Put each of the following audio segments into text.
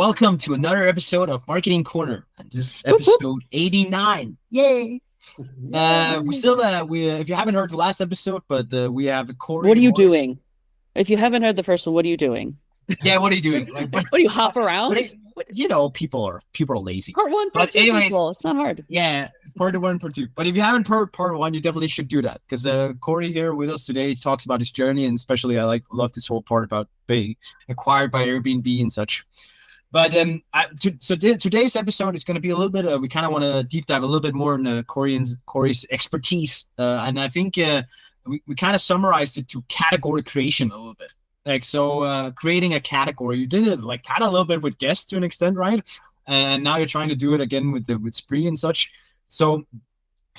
Welcome to another episode of Marketing Corner. This is episode 89. Yay! If you haven't heard the last episode, but we have Corey. What are you Morris. doing? If you haven't heard the first one, what are you doing? Yeah, what are you doing? Like, what do you hop around? People are lazy. Part one, part two, people. It's not hard. Yeah, part one, part two. But if you haven't heard part one, you definitely should do that because Corey here with us today talks about his journey, and especially love this whole part about being acquired by Airbnb and such. But today's episode is going to be a little bit. We kind of want to deep dive a little bit more into Corey's expertise, and I think we kind of summarized it to category creation a little bit. Creating a category, you did it like kind of a little bit with guests to an extent, right? And now you're trying to do it again with Spree and such. So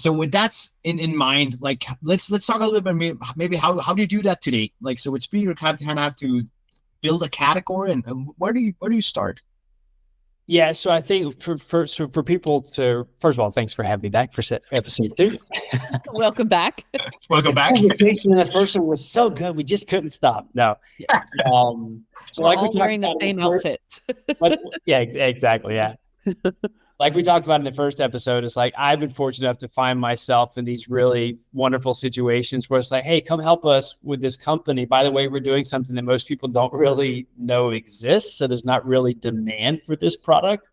with that in mind, like let's talk a little bit maybe how do you do that today? Like so with Spree, you kind of have to build a category, and where do you start? Yeah, so I think for people to, first of all, thanks for having me back for episode 2. Welcome back. Welcome back. The conversation in the first one was so good, we just couldn't stop. No, so we're all wearing the same outfits. Yeah, exactly. Yeah. Like we talked about in the first episode, it's like I've been fortunate enough to find myself in these really wonderful situations where it's like, hey, come help us with this company. By the way, we're doing something that most people don't really know exists. So there's not really demand for this product.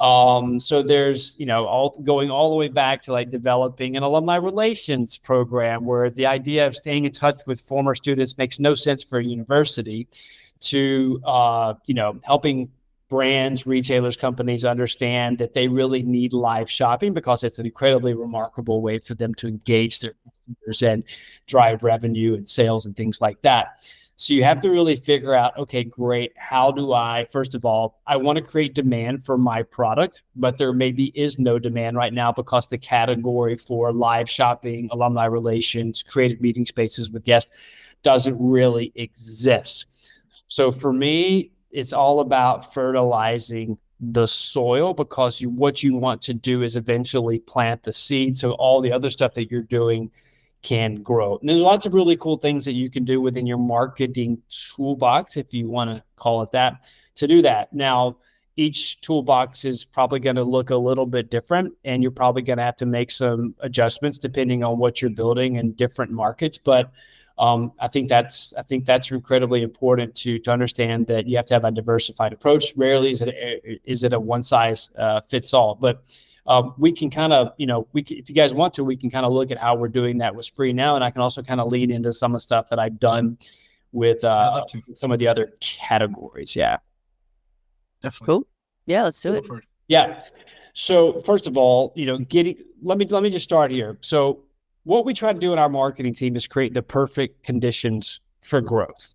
So there's, going all the way back to like developing an alumni relations program where the idea of staying in touch with former students makes no sense for a university to, helping brands, retailers, companies understand that they really need live shopping because it's an incredibly remarkable way for them to engage their customers and drive revenue and sales and things like that. So you have to really figure out, okay, great. How do first of all, I want to create demand for my product, but there maybe is no demand right now because the category for live shopping, alumni relations, creative meeting spaces with guests doesn't really exist. So for me, it's all about fertilizing the soil because what you want to do is eventually plant the seed. So all the other stuff that you're doing can grow. And there's lots of really cool things that you can do within your marketing toolbox, if you want to call it that, to do that. Now, each toolbox is probably going to look a little bit different, and you're probably going to have to make some adjustments depending on what you're building in different markets. But I think that's incredibly important to understand that you have to have a diversified approach. Rarely is it a one size fits all. But we can kind of, if you guys want to, we can kind of look at how we're doing that with Spree now, and I can also kind of lead into some of the stuff that I've done with some of the other categories. Yeah, definitely. Cool. Yeah, let's do it. Yeah. So first of all, let me just start here. So what we try to do in our marketing team is create the perfect conditions for growth,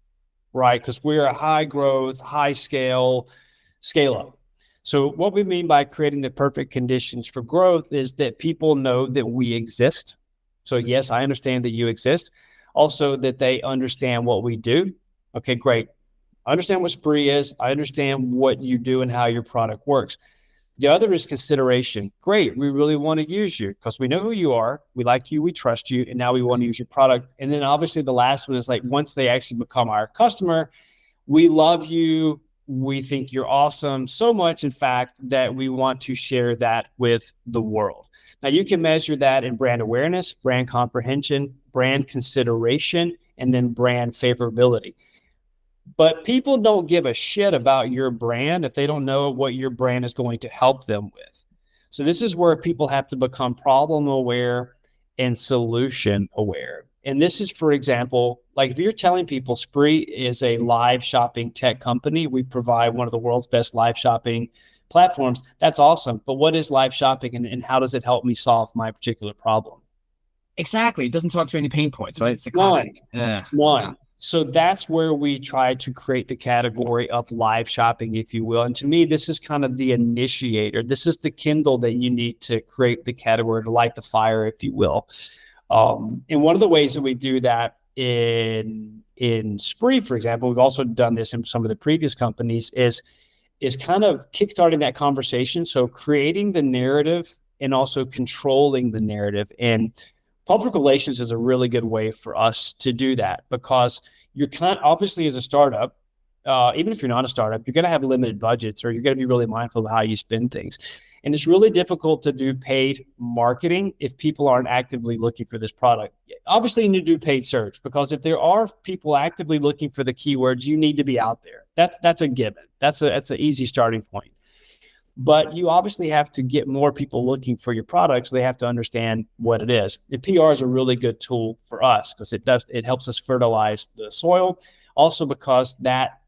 right? Because we're a high growth, high scale up. So what we mean by creating the perfect conditions for growth is that people know that we exist. So yes, I understand that you exist. Also that they understand what we do. Okay, great. I understand what Spree is. I understand what you do and how your product works. The other is consideration. Great. We really want to use you because we know who you are. We like you. We trust you. And now we want to use your product. And then obviously the last one is like, once they actually become our customer, we love you. We think you're awesome so much, in fact, that we want to share that with the world. Now you can measure that in brand awareness, brand comprehension, brand consideration, and then brand favorability. But people don't give a shit about your brand if they don't know what your brand is going to help them with. So this is where people have to become problem aware and solution aware. And this is, for example, like if you're telling people Spree is a live shopping tech company, we provide one of the world's best live shopping platforms. That's awesome. But what is live shopping and how does it help me solve my particular problem? Exactly. It doesn't talk to any pain points, right? It's a classic. None. So that's where we try to create the category of live shopping, if you will. And to me, this is kind of the initiator. This is the Kindle that you need to create the category, to light the fire, if you will. And one of the ways that we do that in Spree, for example, we've also done this in some of the previous companies, is kind of kickstarting that conversation. So creating the narrative and also controlling the narrative. And public relations is a really good way for us to do that because you're obviously as a startup, even if you're not a startup, you're going to have limited budgets, or you're going to be really mindful of how you spend things. And it's really difficult to do paid marketing if people aren't actively looking for this product. Obviously, you need to do paid search, because if there are people actively looking for the keywords, you need to be out there. That's a given. That's an easy starting point. But you obviously have to get more people looking for your product, so they have to understand what it is. And PR is a really good tool for us because it helps us fertilize the soil. Also, because that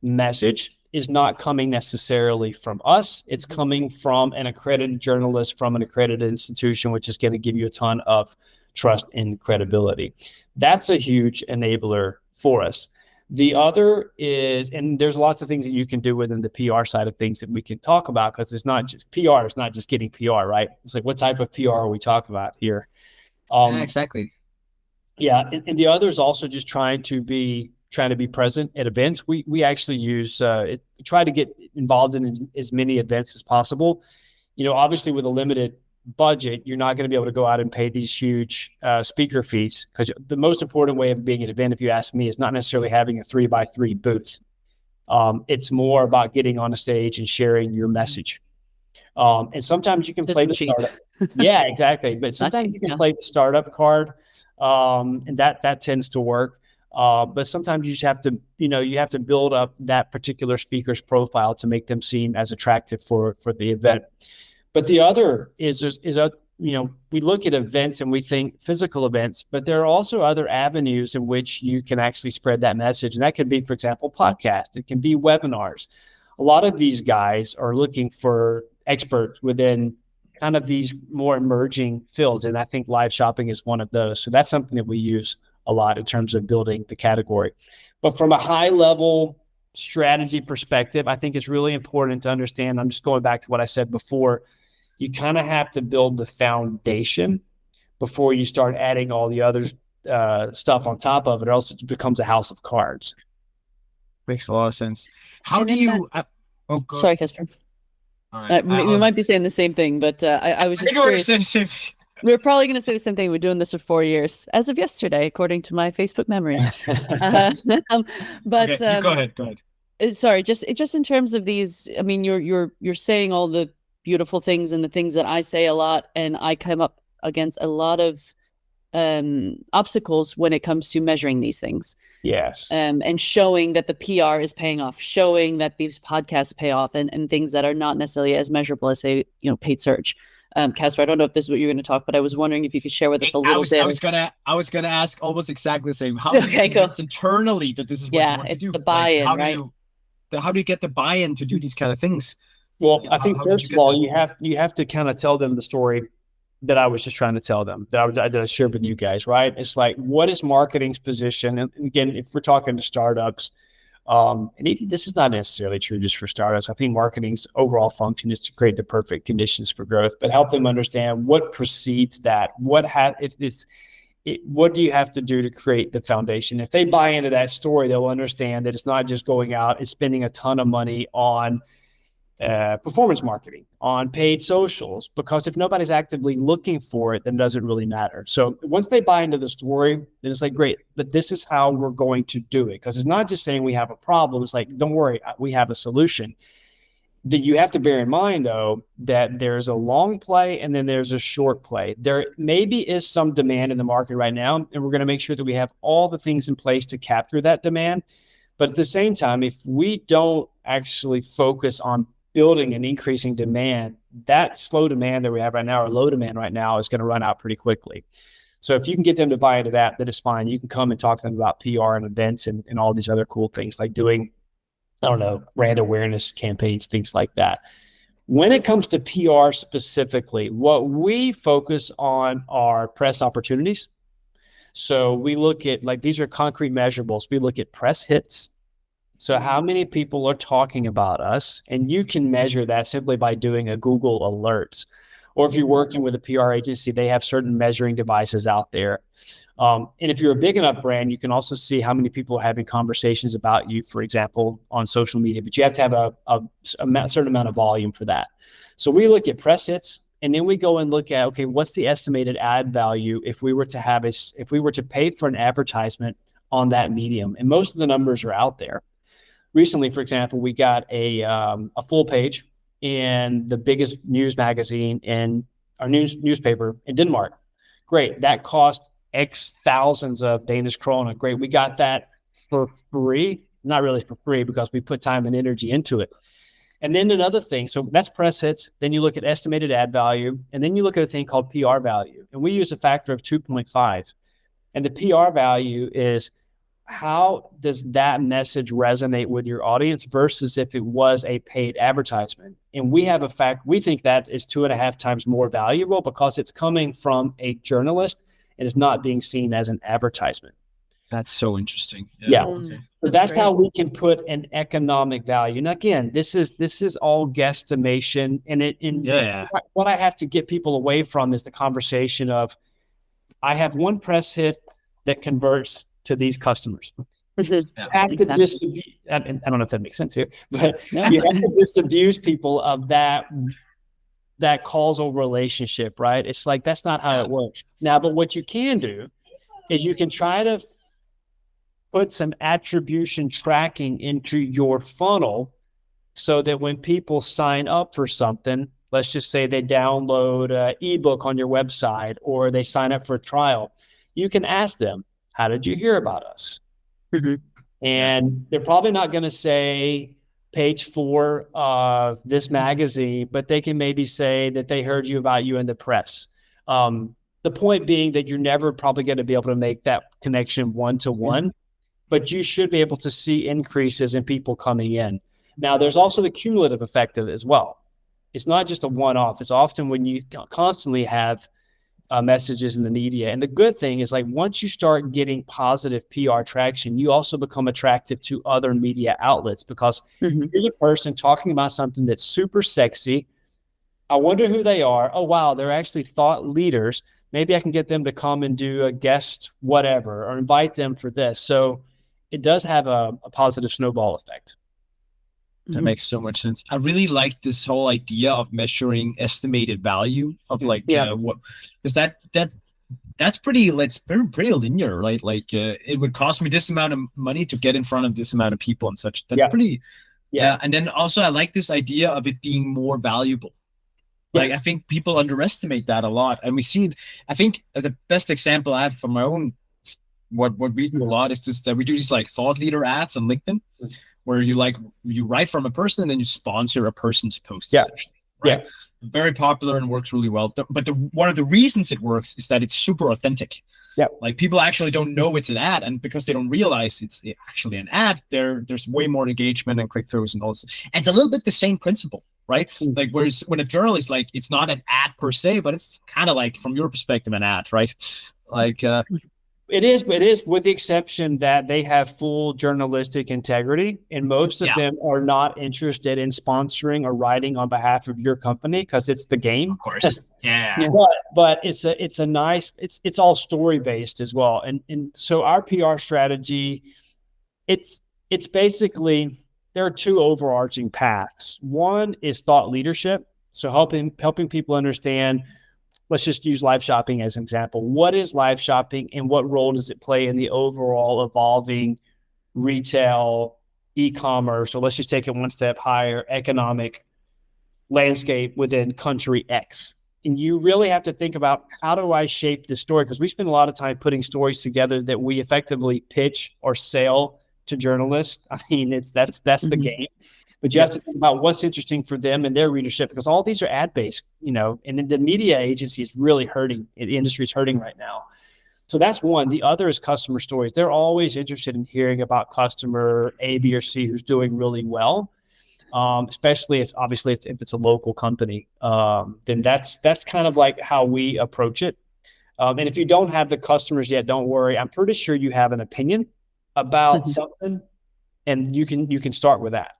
message is not coming necessarily from us. It's coming from an accredited journalist from an accredited institution, which is going to give you a ton of trust and credibility. That's a huge enabler for us. The other is, and there's lots of things that you can do within the PR side of things that we can talk about, because it's not just PR. It's not just getting PR, right? It's like, what type of PR are we talking about here? Yeah, exactly. Yeah, and the other is also just trying to be present at events. We actually use try to get involved in as many events as possible. Obviously with a limited budget, you're not going to be able to go out and pay these huge speaker fees, because the most important way of being an event, if you ask me, is not necessarily having a 3x3 booth. It's more about getting on a stage and sharing your message. And sometimes you can play the startup. Yeah, exactly. But sometimes you can play the startup card, and that tends to work. But sometimes you just have to, you have to build up that particular speaker's profile to make them seem as attractive for the event. But the other is we look at events and we think physical events, but there are also other avenues in which you can actually spread that message. And that could be, for example, podcasts. It can be webinars. A lot of these guys are looking for experts within kind of these more emerging fields. And I think live shopping is one of those. So that's something that we use a lot in terms of building the category. But from a high level strategy perspective, I think it's really important to understand, I'm just going back to what I said before, you kind of have to build the foundation before you start adding all the other stuff on top of it, or else it becomes a house of cards. Makes a lot of sense. How do you... sorry, Casper. All right. We might be saying the same thing, but I was just curious. We're probably going to say the same thing. We're doing this for 4 years, as of yesterday, according to my Facebook memories. But okay, go ahead. Sorry, just in terms of these. I mean, you're saying all the beautiful things and the things that I say a lot, and I come up against a lot of obstacles when it comes to measuring these things. Yes. And showing that the PR is paying off, showing that these podcasts pay off, and things that are not necessarily as measurable as, say, paid search. Casper, I don't know if this is what you're going to talk, but I was wondering if you could share with us a little bit. I was gonna ask almost exactly the same. How do you convince internally that this is what you want to do? The buy-in, right? How do you get the buy-in to do these kind of things? Well, I think first of all, you have to kind of tell them the story that I was just trying to tell them, that I shared with you guys, right? It's like, what is marketing's position? And again, if we're talking to startups, and even, this is not necessarily true just for startups. I think marketing's overall function is to create the perfect conditions for growth, but help them understand what precedes that. What do you have to do to create the foundation? If they buy into that story, they'll understand that it's not just going out and spending a ton of money on performance marketing, on paid socials, because if nobody's actively looking for it, then it doesn't really matter. So once they buy into the story, then it's like, great, but this is how we're going to do it. Because it's not just saying we have a problem. It's like, don't worry, we have a solution. That you have to bear in mind, though, that there's a long play and then there's a short play. There maybe is some demand in the market right now, and we're going to make sure that we have all the things in place to capture that demand. But at the same time, if we don't actually focus on building and increasing demand, that slow demand that we have right now, or low demand right now, is going to run out pretty quickly. So if you can get them to buy into that is fine. You can come and talk to them about PR and events and all these other cool things, like doing, I don't know, brand awareness campaigns, things like that. When it comes to PR specifically, what we focus on are press opportunities. So we look at, like, these are concrete measurables. We look at press hits. So how many people are talking about us? And you can measure that simply by doing a Google alerts. Or if you're working with a PR agency, they have certain measuring devices out there. And if you're a big enough brand, you can also see how many people are having conversations about you, for example, on social media. But you have to have a certain amount of volume for that. So we look at press hits, and then we go and look at, okay, what's the estimated ad value if we were to pay for an advertisement on that medium? And most of the numbers are out there. recently, for example, we got a full page in the biggest news magazine in our newspaper in Denmark. Great. That cost X thousands of Danish krona. Great. We got that for free. Not really for free because we put time and energy into it. And then another thing, so that's press hits. Then you look at estimated ad value, and then you look at a thing called PR value. And we use a factor of 2.5. And the PR value is how does that message resonate with your audience versus if it was a paid advertisement. And we have a fact, we think that is 2.5 times more valuable because it's coming from a journalist and is not being seen as an advertisement. That's so interesting. Yeah. Okay. So that's how we can put an economic value. And again, this is all guesstimation. And what I have to get people away from is the conversation of, I have one press hit that converts to these customers. You have to disabuse, I don't know if that makes sense here, but you have to disabuse people of that causal relationship, right? It's like, that's not how it works. Now, but what you can do is you can try to put some attribution tracking into your funnel so that when people sign up for something, let's just say they download an ebook on your website or they sign up for a trial, you can ask them, how did you hear about us? And they're probably not going to say page 4 of this magazine, but they can maybe say that they heard about you in the press. The point being that you're never probably going to be able to make that connection one-to-one, but you should be able to see increases in people coming in. Now, there's also the cumulative effect of it as well. It's not just a one-off. It's often when you constantly have messages in the media. And the good thing is, like, once you start getting positive PR traction, you also become attractive to other media outlets because you're the person talking about something that's super sexy. I wonder who they are. Oh, wow, they're actually thought leaders. Maybe I can get them to come and do a guest whatever or invite them for this. So it does have a positive snowball effect. That makes so much sense. I really like this whole idea of measuring estimated value of what, because that's pretty linear, right? Like it would cost me this amount of money to get in front of this amount of people and such. That's pretty, And then also I like this idea of it being more valuable. Like I think people underestimate that a lot, and we see. I think the best example I have from my own what we do a lot is just that we do these like thought leader ads on LinkedIn, where you write from a person and then you sponsor a person's post. Essentially, right? Very popular and works really well. But one of the reasons it works is that it's super authentic. Like people actually don't know it's an ad, and because they don't realize it's actually an ad, there's way more engagement and click-throughs and all this. And it's a little bit the same principle, right? Like whereas when a journal is like, it's not an ad per se, but it's kind of like from your perspective an ad, right? Like it is with the exception that they have full journalistic integrity, and most of them are not interested in sponsoring or writing on behalf of your company because it's the game. Of course. But it's a nice, it's all story based as well. And so our PR strategy, it's basically, there are 2 overarching paths. One is thought leadership. So helping people understand, let's just use live shopping as an example. What is live shopping and what role does it play in the overall evolving retail, e-commerce, or let's just take it one step higher, economic landscape within country X? And you really have to think about, how do I shape this story? Because we spend a lot of time putting stories together that we effectively pitch or sell to journalists. I mean, that's the game. But you have to think about what's interesting for them and their readership, because all these are ad-based, and the media agency is really hurting. The industry is hurting right now. So that's one. The other is customer stories. They're always interested in hearing about customer A, B, or C who's doing really well. Especially if it's a local company, then that's kind of like how we approach it. And if you don't have the customers yet, don't worry. I'm pretty sure you have an opinion about something, and you can start with that.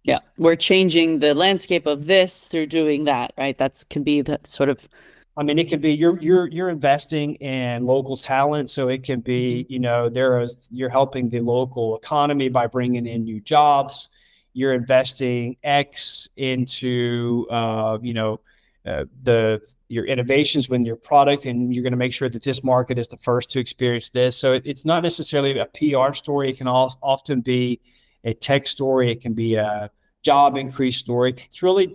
Yeah, we're changing the landscape of this through doing that, right? Can be that sort of. I mean, it can be you're investing in local talent, so it can be you're helping the local economy by bringing in new jobs. You're investing X into your innovations with your product, and you're going to make sure that this market is the first to experience this. So it's not necessarily a PR story. It can often be tech story. It can be a job increase story. It's really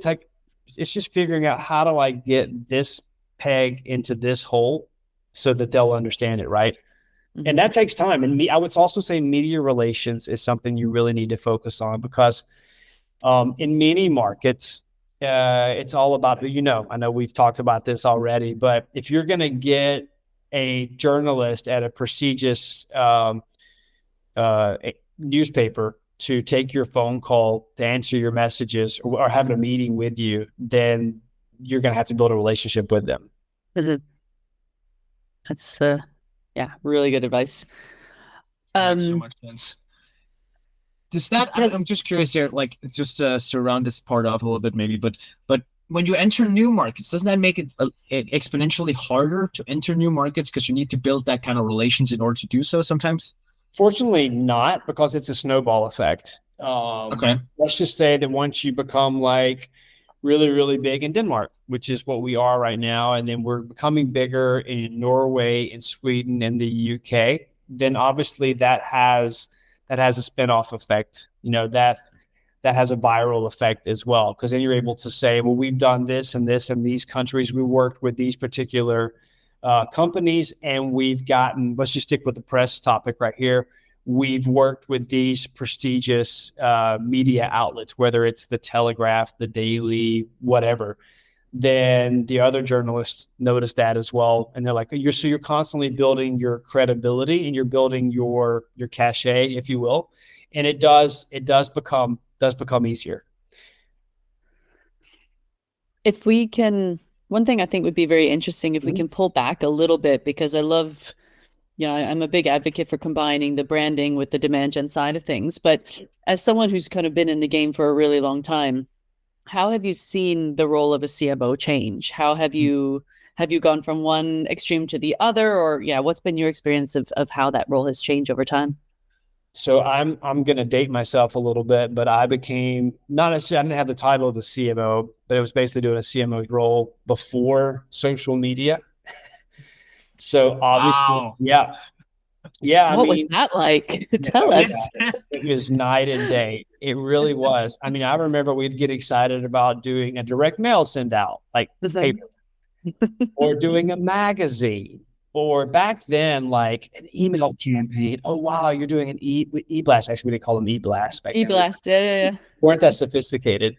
it's just figuring out, how do I get this peg into this hole so that they'll understand it, right? Mm-hmm. And that takes time. And I would also say media relations is something you really need to focus on, because in many markets, it's all about who you know. I know we've talked about this already, but if you're going to get a journalist at a prestigious newspaper to take your phone call, to answer your messages, or having a meeting with you, then you're going to have to build a relationship with them. Mm-hmm. That's really good advice. Makes so much sense. Does that, I'm just curious here, like, just to round this part off a little bit maybe, but when you enter new markets, doesn't that make it exponentially harder to enter new markets, because you need to build that kind of relations in order to do so sometimes? Fortunately not, because it's a snowball effect. Okay. Let's just say that once you become like really, really big in Denmark, which is what we are right now, and then we're becoming bigger in Norway, in Sweden, and the UK, then obviously that has a spinoff effect, that has a viral effect as well. Because then you're able to say, well, we've done this and this in these countries. We worked with these particular companies, and we've gotten, let's just stick with the press topic right here. We've worked with these prestigious media outlets, whether it's the Telegraph, the Daily, whatever. Then the other journalists notice that as well, and they're like, you're constantly building your credibility, and you're building your cachet, if you will, and it does become easier. If we can, one thing I think would be very interesting, if we can pull back a little bit, because I love, I'm a big advocate for combining the branding with the demand gen side of things. But as someone who's kind of been in the game for a really long time, how have you seen the role of a CMO change? How have you gone from one extreme to the other, or what's been your experience of how that role has changed over time? So I'm going to date myself a little bit, but I became, not necessarily, I didn't have the title of the CMO, but it was basically doing a CMO role before social media. So obviously, wow. Yeah. What was that like? Tell us. It was night and day. It really was. I mean, I remember we'd get excited about doing a direct mail send out, like paper, or doing a magazine, or back then, like an email campaign. Oh, wow, you're doing an e-blast. Actually, we didn't call them e-blast back then. E-blast, yeah. Weren't that sophisticated,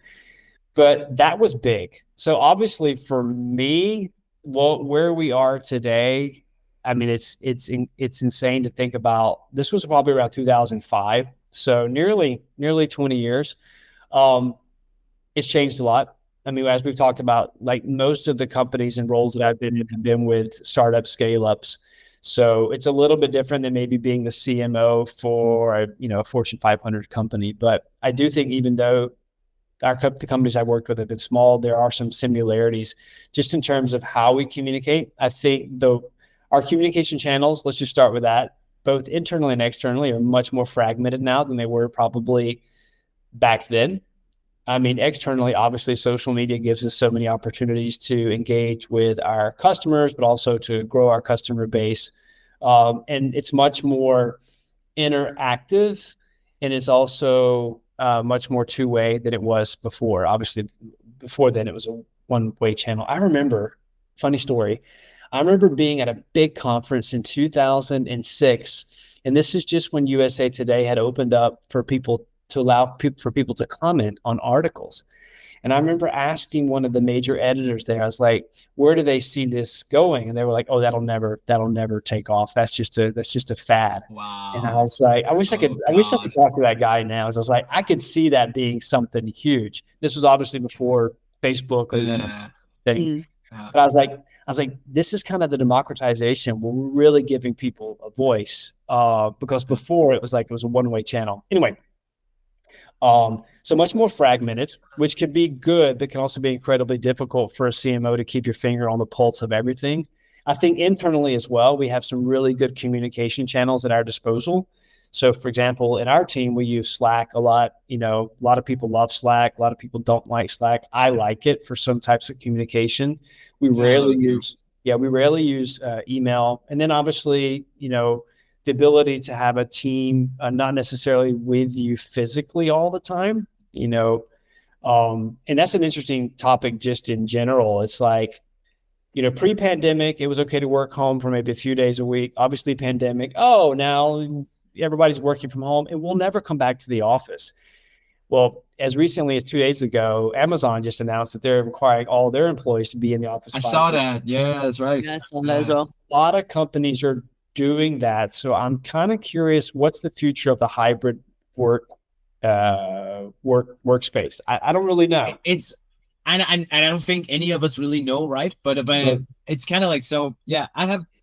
but that was big. So obviously for me, where we are today, I mean, it's insane to think about. This was probably around 2005, so nearly 20 years. It's changed a lot. I mean, as we've talked about, like most of the companies and roles that I've been in have been with startup scale-ups. So it's a little bit different than maybe being the CMO for a Fortune 500 company. But I do think, even though the companies I worked with have been small, there are some similarities just in terms of how we communicate. I think our communication channels, let's just start with that, both internally and externally, are much more fragmented now than they were probably back then. I mean, externally, obviously, social media gives us so many opportunities to engage with our customers, but also to grow our customer base. And it's much more interactive, and it's also much more two-way than it was before. Obviously, before then, it was a one-way channel. I remember, funny story, I remember being at a big conference in 2006, and this is just when USA Today had opened up for people to allow for people to comment on articles. And I remember asking one of the major editors there, I was like, where do they see this going? And they were like, oh, that'll never take off. That's just a fad. Wow. And I was like, I wish I could talk to that guy now. I was like, I could see that being something huge. This was obviously before Facebook or thing. But I was like, this is kind of the democratization where we're really giving people a voice. Because before it was a one-way channel. Anyway. So much more fragmented, which can be good, but can also be incredibly difficult for a CMO to keep your finger on the pulse of everything. I think internally as well, we have some really good communication channels at our disposal. So for example, in our team, we use Slack a lot. A lot of people love Slack. A lot of people don't like Slack. I like it for some types of communication. We rarely use email. And then obviously, the ability to have a team, not necessarily with you physically all the time, and that's an interesting topic just in general. It's like, pre-pandemic, it was okay to work home for maybe a few days a week. Obviously, pandemic, now everybody's working from home and we'll never come back to the office. Well, as recently as 2 days ago, Amazon just announced that they're requiring all their employees to be in the office. I saw that. Yeah, that's right. Yeah, I saw that as well. A lot of companies are doing that. So I'm kind of curious, what's the future of the hybrid workspace? I don't really know. And I don't think any of us really know, right? But it's kind of like, so yeah,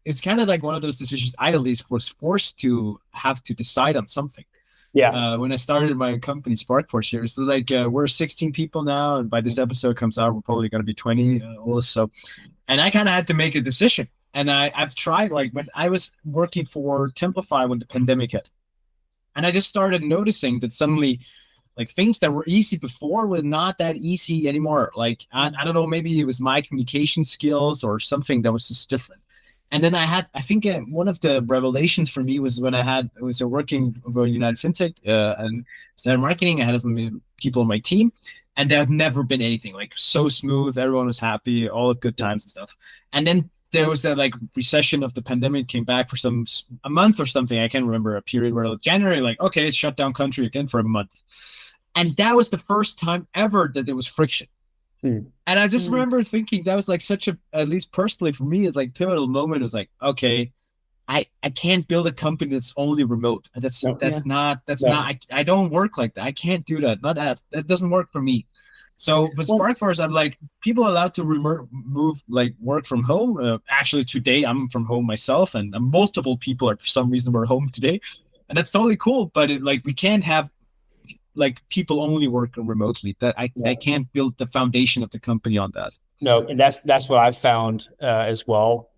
it's kind of like one of those decisions I at least was forced to have to decide on something. Yeah. When I started my company, Sparkforce here, so like we're 16 people now, and by this episode comes out, we're probably going to be 20 also. And I kind of had to make a decision. And I've tried, like when I was working for Templify when the pandemic hit, and I just started noticing that suddenly, like things that were easy before were not that easy anymore. Like I don't know, maybe it was my communication skills or something that was just different. And then I think one of the revelations for me was when I was working for United FinTech and started marketing. I had some people on my team, and there had never been anything like so smooth. Everyone was happy, all good times and stuff. And then there was that like recession of the pandemic came back for a month or something. I can't remember, a period where like January, like, okay, it's shut down country again for a month. And that was the first time ever that there was friction. And I just remember thinking that was like such at least personally for me, it's like pivotal moment. It was like, okay, I can't build a company that's only remote. I don't work like that. I can't do that. That doesn't work for me. So with Sparkforce, I'm like, people are allowed to move, like work from home. Actually, today I'm from home myself, and multiple people are for some reason were home today, and that's totally cool. But we can't have like people only working remotely. That I can't build the foundation of the company on that. No, and that's what I've found as well,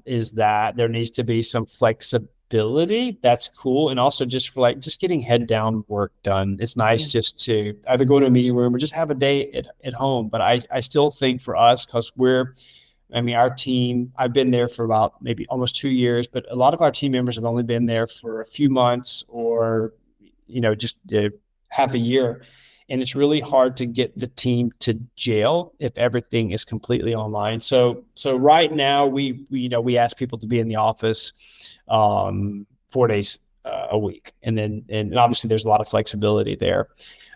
is that there needs to be some flexibility. That's cool. And also just for just getting head down work done. It's nice just to either go to a meeting room or just have a day at home. But I still think for us, because our team, I've been there for about maybe almost 2 years, but a lot of our team members have only been there for a few months or, just half a year. And it's really hard to get the team to gel if everything is completely online. So right now we ask people to be in the office 4 days a week. And obviously there's a lot of flexibility there.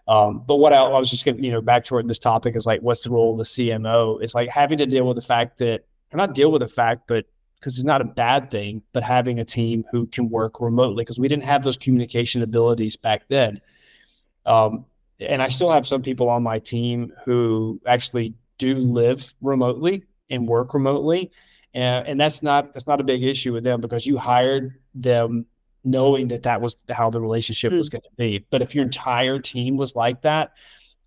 But what I was just going to, back toward this topic is like, what's the role of the CMO? It's like having to deal with the fact that, or not deal with the fact, but because it's not a bad thing, but having a team who can work remotely, because we didn't have those communication abilities back then. And I still have some people on my team who actually do live remotely and work remotely. And that's not a big issue with them, because you hired them knowing that was how the relationship was going to be. But if your entire team was like that,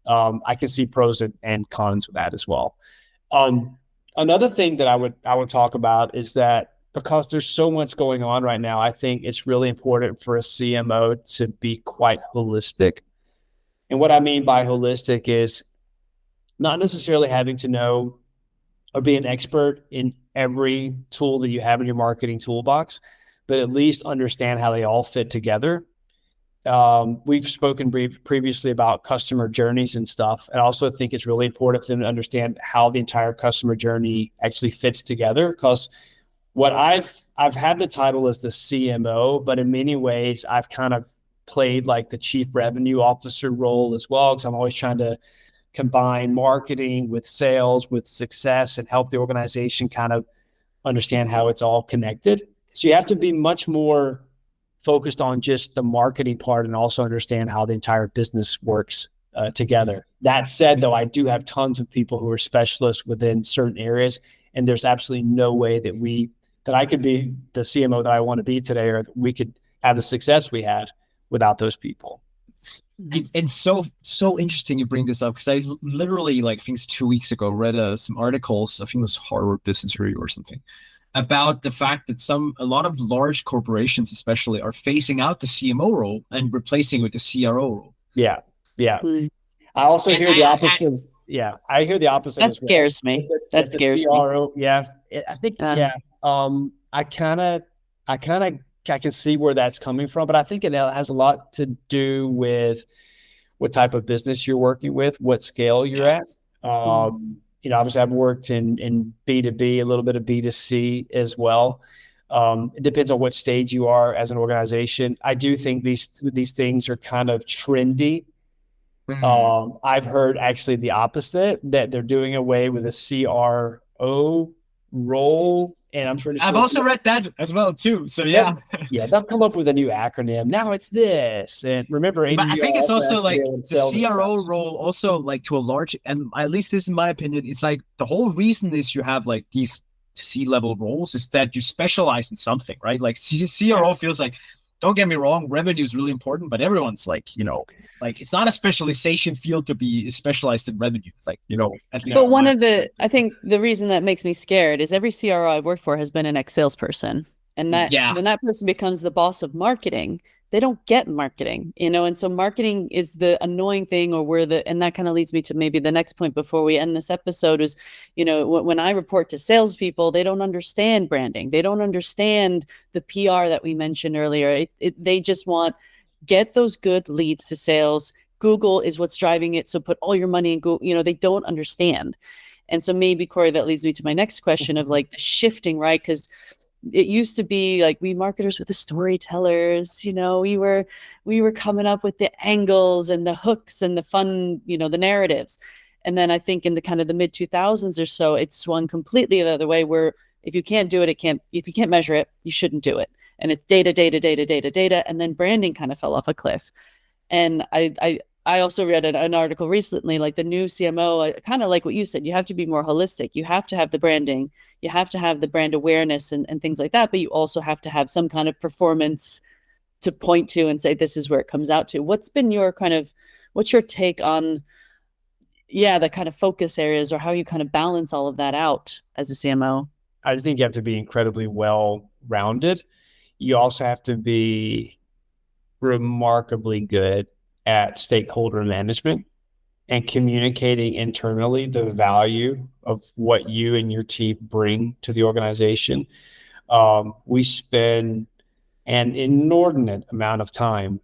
I can see pros and cons with that as well. Another thing that I would talk about is that because there's so much going on right now, I think it's really important for a CMO to be quite holistic. And what I mean by holistic is not necessarily having to know or be an expert in every tool that you have in your marketing toolbox, but at least understand how they all fit together. We've spoken previously about customer journeys and stuff. And I also think it's really important for them to understand how the entire customer journey actually fits together. Because what I've had the title as the CMO, but in many ways I've kind of played like the chief revenue officer role as well, because I'm always trying to combine marketing with sales, with success, and help the organization kind of understand how it's all connected. So you have to be much more focused on just the marketing part and also understand how the entire business works together. That said, though, I do have tons of people who are specialists within certain areas, and there's absolutely no way that I could be the CMO that I want to be today, or that we could have the success we had without those people. And so interesting you bring this up, because I literally, like, I think it's 2 weeks ago, read some articles, I think it was Harvard Business Review or something, about the fact that a lot of large corporations especially are phasing out the CMO role and replacing with the CRO role. Yeah. I also hear the opposite. I hear the opposite. That scares me. That scares me. Yeah, I think. I kind of I can see where that's coming from, but I think it has a lot to do with what type of business you're working with, what scale you're at. Obviously I've worked in B2B, a little bit of B2C as well. It depends on what stage you are as an organization. I do think these things are kind of trendy. I've heard actually the opposite, that they're doing away with a CRO role. And I'm pretty sure I've also read that as well too. So yeah. Yeah, they'll come up with a new acronym. Now it's this. And remember, but I think it's also like the CRO themselves. role also like to a large, and at least this is my opinion, it's like the whole reason is you have like these C-level roles is that you specialize in something, right? Like CRO feels like, don't get me wrong, revenue is really important, but everyone's like, like it's not a specialization field to be specialized in revenue. It's like, at least. But I think the reason that makes me scared is every CRO I've worked for has been an ex-salesperson. And that when that person becomes the boss of marketing, they don't get marketing, and so marketing is the annoying thing, and that kind of leads me to maybe the next point before we end this episode is, when I report to salespeople, they don't understand branding. They don't understand the PR that we mentioned earlier. They just want, get those good leads to sales. Google is what's driving it. So put all your money in Google, they don't understand. And so maybe, Corey, that leads me to my next question of like the shifting, right? Because it used to be like we marketers were the storytellers, we were coming up with the angles and the hooks and the fun, the narratives. And then I think in the kind of the mid 2000s or so, it swung completely the other way, where if you can't do it, if you can't measure it, you shouldn't do it. And it's data. And then branding kind of fell off a cliff. And I also read an article recently, like the new CMO, kind of like what you said, you have to be more holistic. You have to have the branding, you have to have the brand awareness and things like that, but you also have to have some kind of performance to point to and say, this is where it comes out to. What's your take on, the kind of focus areas or how you kind of balance all of that out as a CMO? I just think you have to be incredibly well-rounded. You also have to be remarkably good at stakeholder management and communicating internally the value of what you and your team bring to the organization. We spend an inordinate amount of time,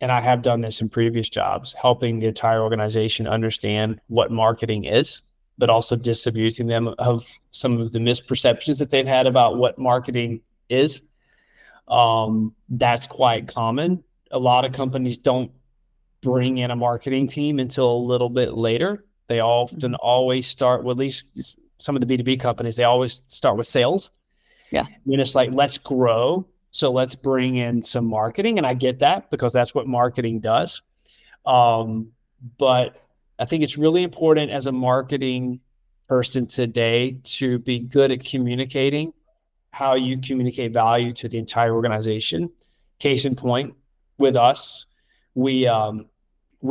and I have done this in previous jobs, helping the entire organization understand what marketing is, but also disabusing them of some of the misperceptions that they've had about what marketing is. That's quite common. A lot of companies don't bring in a marketing team until a little bit later. They often always start, well, at least some of the B2B companies, they always start with sales. Yeah. And it's like, let's grow. So let's bring in some marketing. And I get that because that's what marketing does. But I think it's really important as a marketing person today to be good at communicating how you communicate value to the entire organization. Case in point, with us, we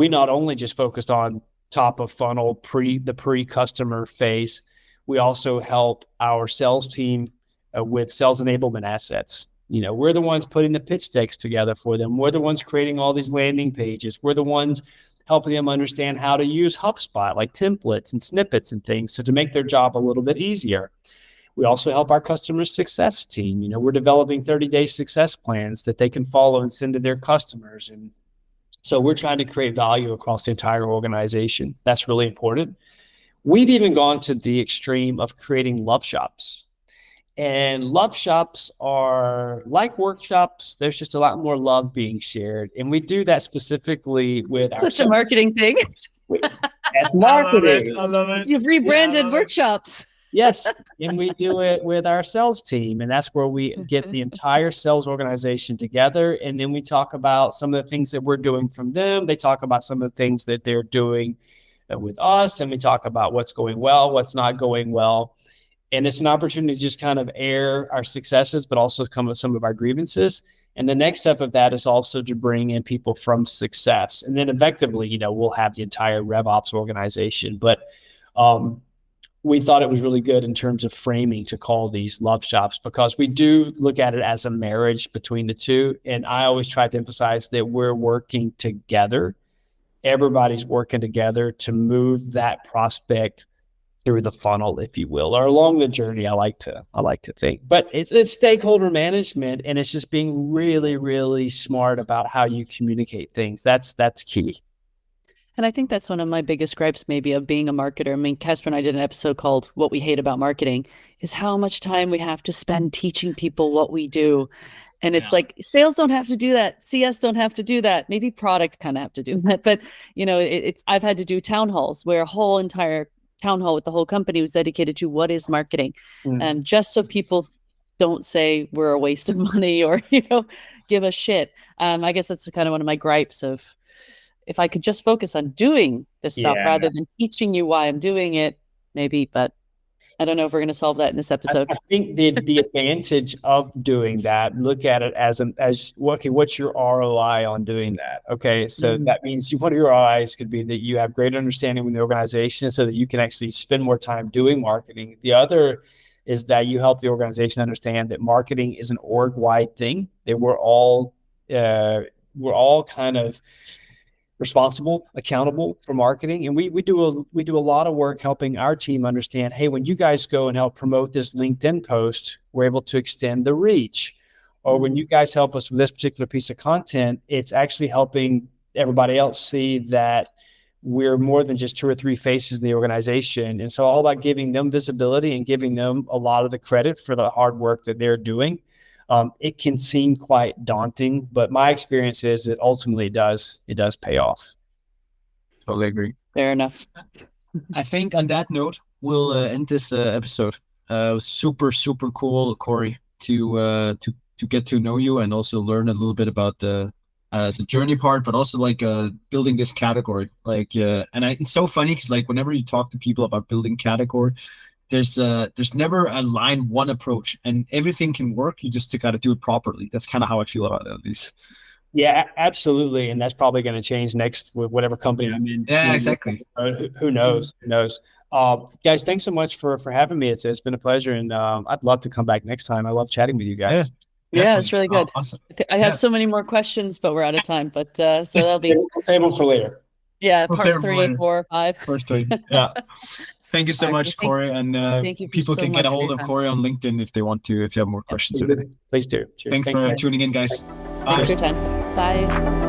not only just focused on top of funnel, pre-customer phase, we also help our sales team with sales enablement assets. We're the ones putting the pitch decks together for them. We're the ones creating all these landing pages. We're the ones helping them understand how to use HubSpot, like templates and snippets and things, so to make their job a little bit easier. We also help our customer success team. We're developing 30-day success plans that they can follow and send to their customers. And so we're trying to create value across the entire organization. That's really important. We've even gone to the extreme of creating love shops. And love shops are like workshops. There's just a lot more love being shared. And we do that specifically with such a marketing thing. That's marketing. I love it. You've rebranded workshops. Yes. And we do it with our sales team. And that's where we get the entire sales organization together. And then we talk about some of the things that we're doing from them. They talk about some of the things that they're doing with us. And we talk about what's going well, what's not going well. And it's an opportunity to just kind of air our successes, but also come with some of our grievances. And the next step of that is also to bring in people from success. And then effectively, we'll have the entire RevOps organization. But we thought it was really good in terms of framing to call these love shops, because we do look at it as a marriage between the two. And I always try to emphasize that we're working together. Everybody's working together to move that prospect through the funnel, if you will, or along the journey. I like to think, but it's stakeholder management, and it's just being really, really smart about how you communicate things. That's key. And I think that's one of my biggest gripes maybe of being a marketer. I mean, Casper and I did an episode called What We Hate About Marketing, is how much time we have to spend teaching people what we do. And it's like, sales don't have to do that. CS don't have to do that. Maybe product kind of have to do that. But, I've had to do town halls where a whole entire town hall with the whole company was dedicated to what is marketing. Just so people don't say we're a waste of money or, give a shit. I guess that's kind of one of my gripes of, if I could just focus on doing this stuff rather than teaching you why I'm doing it, maybe, but I don't know if we're going to solve that in this episode. I think the advantage of doing that, look at it as what's your ROI on doing that? Okay. So that means one of your ROIs could be that you have great understanding with the organization so that you can actually spend more time doing marketing. The other is that you help the organization understand that marketing is an org-wide thing, that we're all kind of responsible, accountable for marketing. And we do a lot of work helping our team understand, hey, when you guys go and help promote this LinkedIn post, we're able to extend the reach. Or when you guys help us with this particular piece of content, it's actually helping everybody else see that we're more than just 2 or 3 faces in the organization. And so all about giving them visibility and giving them a lot of the credit for the hard work that they're doing. It can seem quite daunting, but my experience is that ultimately it does pay off. Totally agree. Fair enough. I think on that note, we'll end this episode. Super, super cool, Corey, to get to know you and also learn a little bit about the journey part, but also like building this category. It's so funny because like whenever you talk to people about building category, there's never a line one approach, and everything can work. You just got to do it properly. That's kind of how I feel about it, at least. Yeah, absolutely. And that's probably going to change next with whatever company I'm in. Yeah, exactly. Who knows? Who knows? Guys, thanks so much for having me. It's been a pleasure, and I'd love to come back next time. I love chatting with you guys. Yeah, it's really good. Awesome. I have so many more questions, but we're out of time. But so that'll be table for later. Yeah, part 3, 4, 5. First 3. Yeah. Thank you so much, Corey. And people can get a hold of Corey on LinkedIn if they want to, if you have more questions. Please do. Cheers. Thanks for tuning in, guys. Thanks for your time. Bye.